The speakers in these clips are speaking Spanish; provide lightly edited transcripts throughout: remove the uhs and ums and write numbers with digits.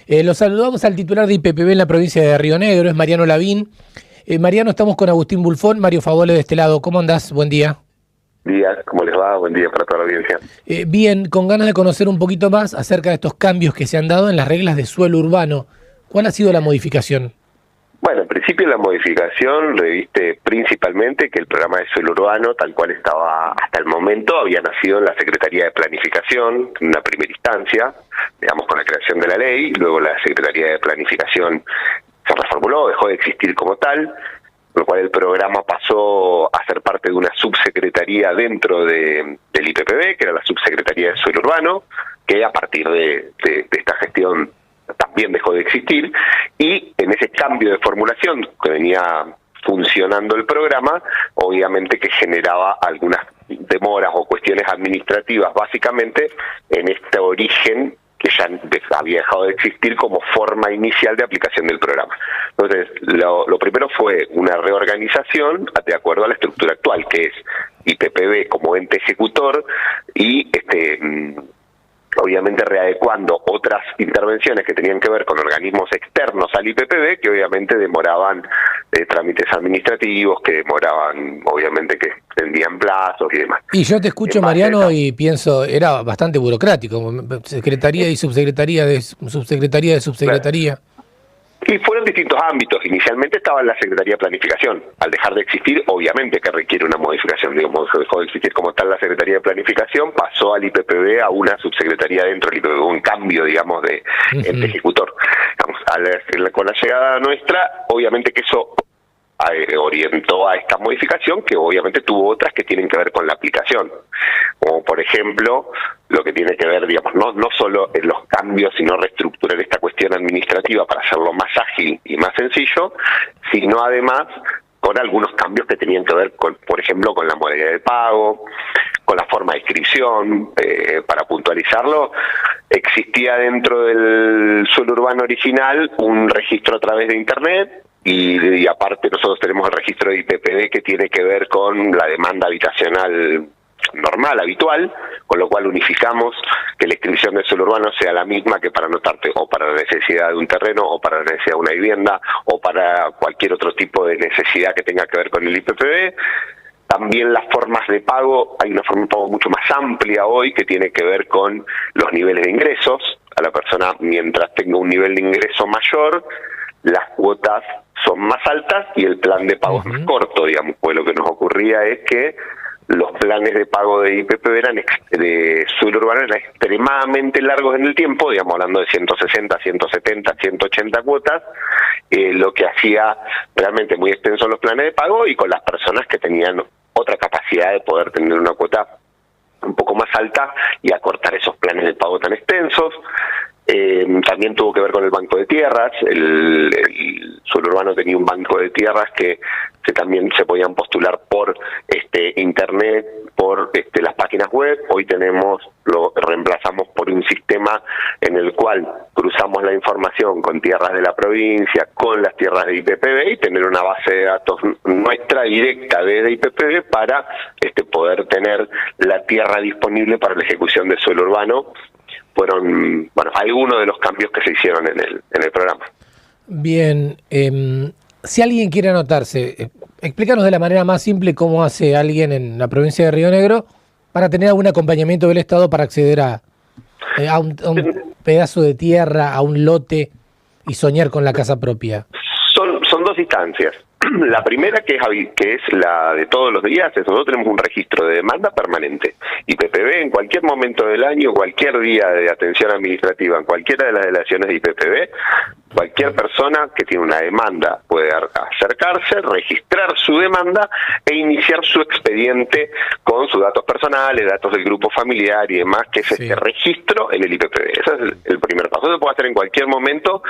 Lo saludamos al titular de IPPB en la provincia de Río Negro, es Mariano Lavín. Mariano, estamos con Agustín Bulfón, Mario Favole de este lado. ¿Cómo andás? Buen día. Días, ¿cómo les va? Buen día para toda la audiencia. Bien, con ganas de conocer un poquito más acerca de estos cambios que se han dado en las reglas de suelo urbano. ¿Cuál ha sido la modificación? Bueno, en principio la modificación reviste principalmente que el programa de suelo urbano, tal cual estaba hasta el momento, había nacido en la Secretaría de Planificación, en una primera instancia, digamos con la creación de la ley, luego la Secretaría de Planificación se reformuló, dejó de existir como tal, con lo cual el programa pasó a ser parte de una subsecretaría dentro del IPPB, que era la Subsecretaría de Suelo Urbano, que a partir de esta gestión también dejó de existir, y en ese cambio de formulación que venía funcionando el programa, obviamente que generaba algunas demoras o cuestiones administrativas, básicamente en este origen que ya había dejado de existir como forma inicial de aplicación del programa. Entonces, lo primero fue una reorganización de acuerdo a la estructura actual, que es IPPB como ente ejecutor y obviamente readecuando otras intervenciones que tenían que ver con organismos externos al IPPB, que obviamente demoraban trámites administrativos, que demoraban, obviamente que extendían plazos y demás. Y yo te escucho, Mariano, y pienso, era bastante burocrático, secretaría y subsecretaría de subsecretaría de subsecretaría. Claro. Y fueron distintos ámbitos. Inicialmente estaba en la Secretaría de Planificación. Al dejar de existir, obviamente que requiere una modificación. Digamos, dejó de existir como tal la Secretaría de Planificación, pasó al IPPB a una subsecretaría dentro del IPPB, un cambio, digamos, de ente ejecutor. Digamos, con la llegada nuestra, obviamente que eso orientó a esta modificación, que obviamente tuvo otras que tienen que ver con la aplicación, como por ejemplo lo que tiene que ver, digamos, no solo en los cambios, sino reestructurar esta cuestión administrativa para hacerlo más ágil y más sencillo, sino además con algunos cambios que tenían que ver con, por ejemplo, con la modalidad de pago, con la forma de inscripción. Para puntualizarlo, existía dentro del suelo urbano original un registro a través de internet, y aparte nosotros tenemos el registro de IPPB que tiene que ver con la demanda habitacional normal, habitual, con lo cual unificamos que la inscripción del suelo urbano sea la misma que para anotarte o para la necesidad de un terreno, o para la necesidad de una vivienda, o para cualquier otro tipo de necesidad que tenga que ver con el IPPB. También las formas de pago, hay una forma de pago mucho más amplia hoy que tiene que ver con los niveles de ingresos. A la persona, mientras tenga un nivel de ingreso mayor, las cuotas son más altas y el plan de pago es más corto, digamos. Pues lo que nos ocurría es que los planes de pago de IPPB de suelo urbano eran extremadamente largos en el tiempo, digamos, hablando de 160, 170, 180 cuotas, lo que hacía realmente muy extensos los planes de pago, y con las personas que tenían otra capacidad de poder tener una cuota un poco más alta y acortar esos planes de pago tan extensos. También tuvo que ver con el banco de tierras. El suelo urbano tenía un banco de tierras que también se podían postular por internet, por las páginas web. Hoy lo reemplazamos por un sistema en el cual cruzamos la información con tierras de la provincia, con las tierras de IPPB, y tener una base de datos nuestra directa desde IPPB para poder tener la tierra disponible para la ejecución de suelo urbano. Fueron, algunos de los cambios que se hicieron en el programa. Bien, si alguien quiere anotarse, explícanos de la manera más simple cómo hace alguien en la provincia de Río Negro para tener algún acompañamiento del Estado para acceder a un pedazo de tierra, a un lote y soñar con la casa propia. Son dos instancias. La primera, que es la de todos los días, es nosotros tenemos un registro de demanda permanente. IPPB, en cualquier momento del año, cualquier día de atención administrativa, en cualquiera de las delegaciones de IPPB, cualquier persona que tiene una demanda puede acercarse, registrar su demanda e iniciar su expediente con sus datos personales, datos del grupo familiar y demás, que es este registro en el IPPB. Ese es el primer paso. Eso se puede hacer en cualquier momento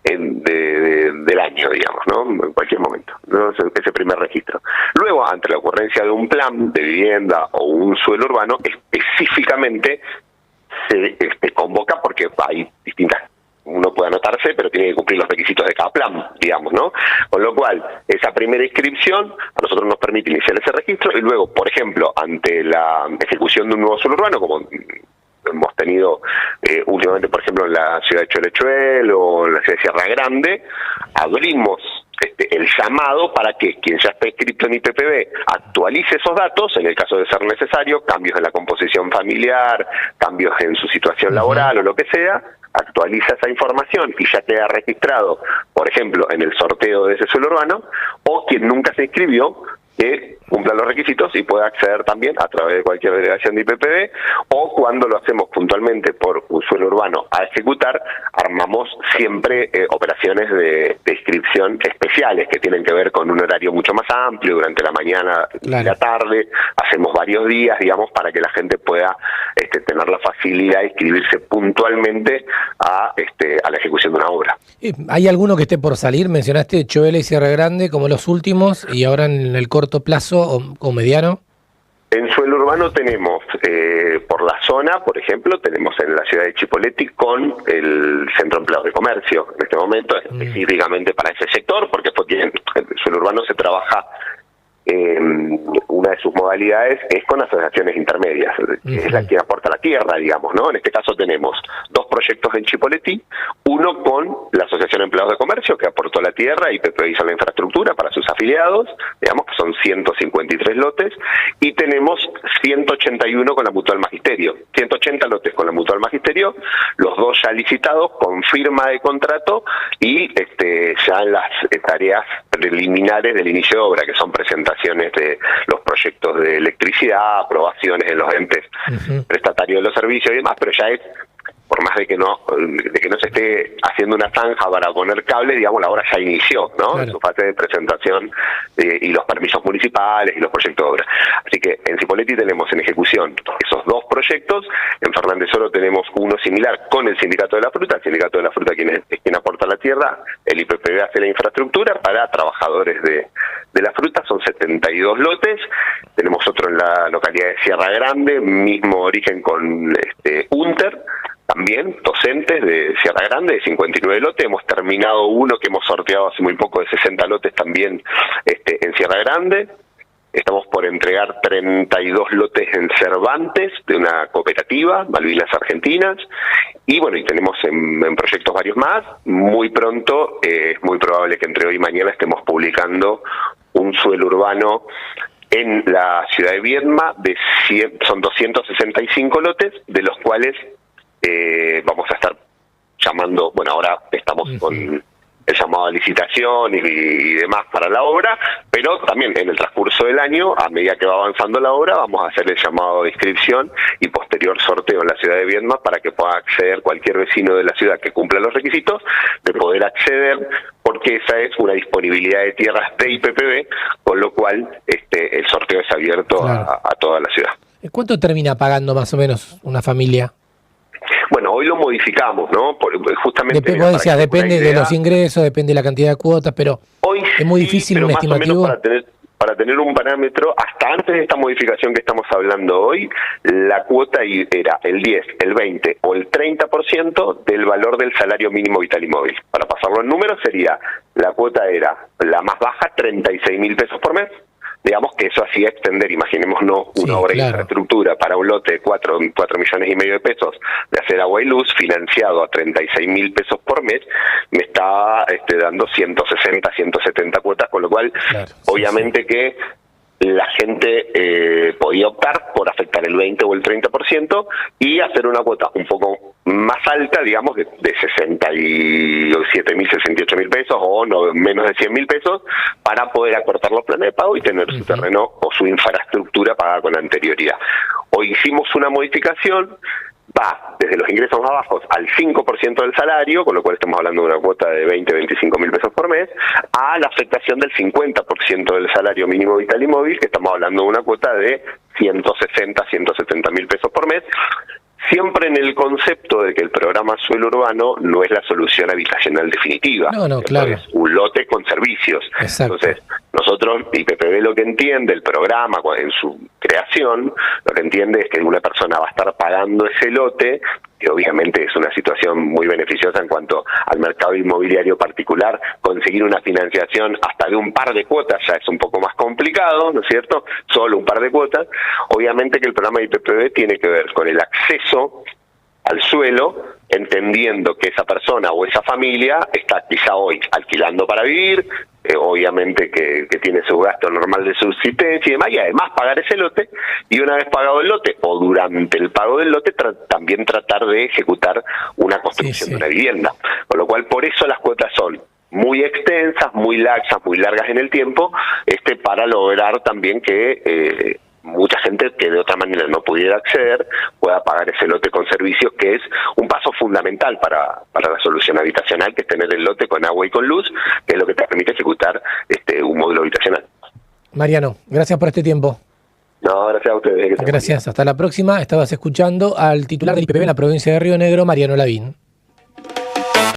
del año, digamos, ¿no? En cualquier momento. ¿No? Ese primer registro. Luego, ante la ocurrencia de un plan de vivienda o un suelo urbano, específicamente se convoca, porque hay distintas, uno puede anotarse, pero tiene que cumplir los requisitos de cada plan, digamos, ¿no? Con lo cual, esa primera inscripción a nosotros nos permite iniciar ese registro, y luego, por ejemplo, ante la ejecución de un nuevo suelo urbano, como hemos tenido últimamente, por ejemplo, en la ciudad de Cholechuel o en la ciudad de Sierra Grande, abrimos el llamado para que quien ya está inscrito en IPPB actualice esos datos, en el caso de ser necesario, cambios en la composición familiar, cambios en su situación laboral o lo que sea, actualiza esa información y ya queda registrado, por ejemplo, en el sorteo de ese suelo urbano, o quien nunca se inscribió, que cumpla los requisitos y pueda acceder también a través de cualquier delegación de IPPB, o cuando lo hacemos puntualmente por un suelo urbano a ejecutar, armamos siempre operaciones de inscripción especiales que tienen que ver con un horario mucho más amplio durante la mañana y la tarde. Hacemos varios días, digamos, para que la gente pueda tener la facilidad de inscribirse puntualmente a la ejecución de una obra. ¿Hay alguno que esté por salir? Mencionaste Choel y Sierra Grande como los últimos, y ahora en el corto plazo o mediano. En suelo urbano tenemos, por la zona, por ejemplo, tenemos en la ciudad de Chipoleti con el Centro Empleado de Comercio, en este momento, específicamente para ese sector, porque el suelo urbano se trabaja, una de sus modalidades es con asociaciones intermedias, que es la que aporta la tierra, digamos, ¿no? En este caso tenemos 2 proyectos en Chipoleti, uno con la Asociación de Empleados de Comercio, que aportó la tierra y IPPB hizo la infraestructura para sus afiliados, digamos que son 153 lotes, y tenemos 181 con la Mutual Magisterio, 180 lotes con la Mutual Magisterio, los 2 ya licitados, con firma de contrato, y ya en las tareas preliminares del inicio de obra, que son presentaciones de los proyectos de electricidad, aprobaciones en los entes prestatarios de los servicios y demás, pero ya es, por más de que no se esté haciendo una zanja para poner cable, digamos, la obra ya inició, ¿no? Claro. En su fase de presentación y los permisos municipales y los proyectos de obra. Así que en Cipolletti tenemos en ejecución esos 2 proyectos, en Fernández Oro tenemos uno similar con el Sindicato de la Fruta, el Sindicato de la Fruta es quien aporta la tierra, el IPPB hace la infraestructura para trabajadores de la fruta, son 72 lotes, tenemos otro en la localidad de Sierra Grande, mismo origen con UNTER, también docentes de Sierra Grande, de 59 lotes. Hemos terminado uno que hemos sorteado hace muy poco de 60 lotes también en Sierra Grande. Estamos por entregar 32 lotes en Cervantes, de una cooperativa, Malvinas Argentinas. Y bueno, y tenemos en proyectos varios más. Muy pronto, es muy probable que entre hoy y mañana estemos publicando un suelo urbano en la ciudad de Viedma, son 265 lotes, de los cuales vamos a estar llamando, bueno, ahora estamos con el llamado a licitación y demás para la obra, pero también en el transcurso del año, a medida que va avanzando la obra, vamos a hacer el llamado de inscripción y posterior sorteo en la ciudad de Viedma para que pueda acceder cualquier vecino de la ciudad que cumpla los requisitos de poder acceder, porque esa es una disponibilidad de tierras de IPPB, con lo cual el sorteo es abierto a toda la ciudad. ¿Cuánto termina pagando más o menos una familia? Bueno, hoy lo modificamos, ¿no? Justamente. Vos decías, depende de los ingresos, depende de la cantidad de cuotas, pero hoy es muy difícil un estimativo. Para tener un parámetro, hasta antes de esta modificación que estamos hablando hoy, la cuota era el 10, el 20 o el 30% del valor del salario mínimo vital y móvil. Para pasarlo en números, la cuota era la más baja, 36.000 pesos por mes. Digamos que eso hacía extender, imaginémonos una obra de infraestructura para un lote de 4 millones y medio de pesos de hacer agua y luz, financiado a 36.000 pesos por mes, me estaba dando 160, 170 cuotas, con lo cual, obviamente que la gente podía optar por afectar el 20 o el 30% y hacer una cuota un poco más alta, digamos, de 67.000, 68.000 pesos o no menos de 100.000 pesos para poder acortar los planes de pago y tener su terreno o su infraestructura pagada con anterioridad. Hoy hicimos una modificación, va desde los ingresos más bajos al 5% del salario, con lo cual estamos hablando de una cuota de 25.000 pesos por mes, a la afectación del 50% del salario mínimo vital y móvil, que estamos hablando de una cuota de 170.000 pesos por mes, siempre en el concepto de que el programa suelo urbano no es la solución habitacional definitiva. No, claro. Es un lote con servicios. Exacto. Entonces, nosotros, IPPB lo que entiende, el programa en su creación, lo que entiende es que una persona va a estar pagando ese lote, que obviamente es una situación muy beneficiosa en cuanto al mercado inmobiliario particular. Conseguir una financiación hasta de un par de cuotas ya es un poco más complicado, ¿no es cierto? Solo un par de cuotas. Obviamente que el programa de IPPB tiene que ver con el acceso al suelo, entendiendo que esa persona o esa familia está quizá hoy alquilando para vivir, obviamente que tiene su gasto normal de subsistencia y demás, y además pagar ese lote, y una vez pagado el lote o durante el pago del lote también tratar de ejecutar una construcción de una vivienda. Con lo cual, por eso las cuotas son muy extensas, muy laxas, muy largas en el tiempo, para lograr también que mucha gente que de otra manera no pudiera acceder pueda pagar ese lote con servicios, que es un paso fundamental para la solución habitacional, que es tener el lote con agua y con luz, que es lo que te permite ejecutar un módulo habitacional. Mariano, gracias por este tiempo. No, gracias a ustedes. Gracias, hasta la próxima. Estabas escuchando al titular del IPPB en la provincia de Río Negro, Mariano Lavín.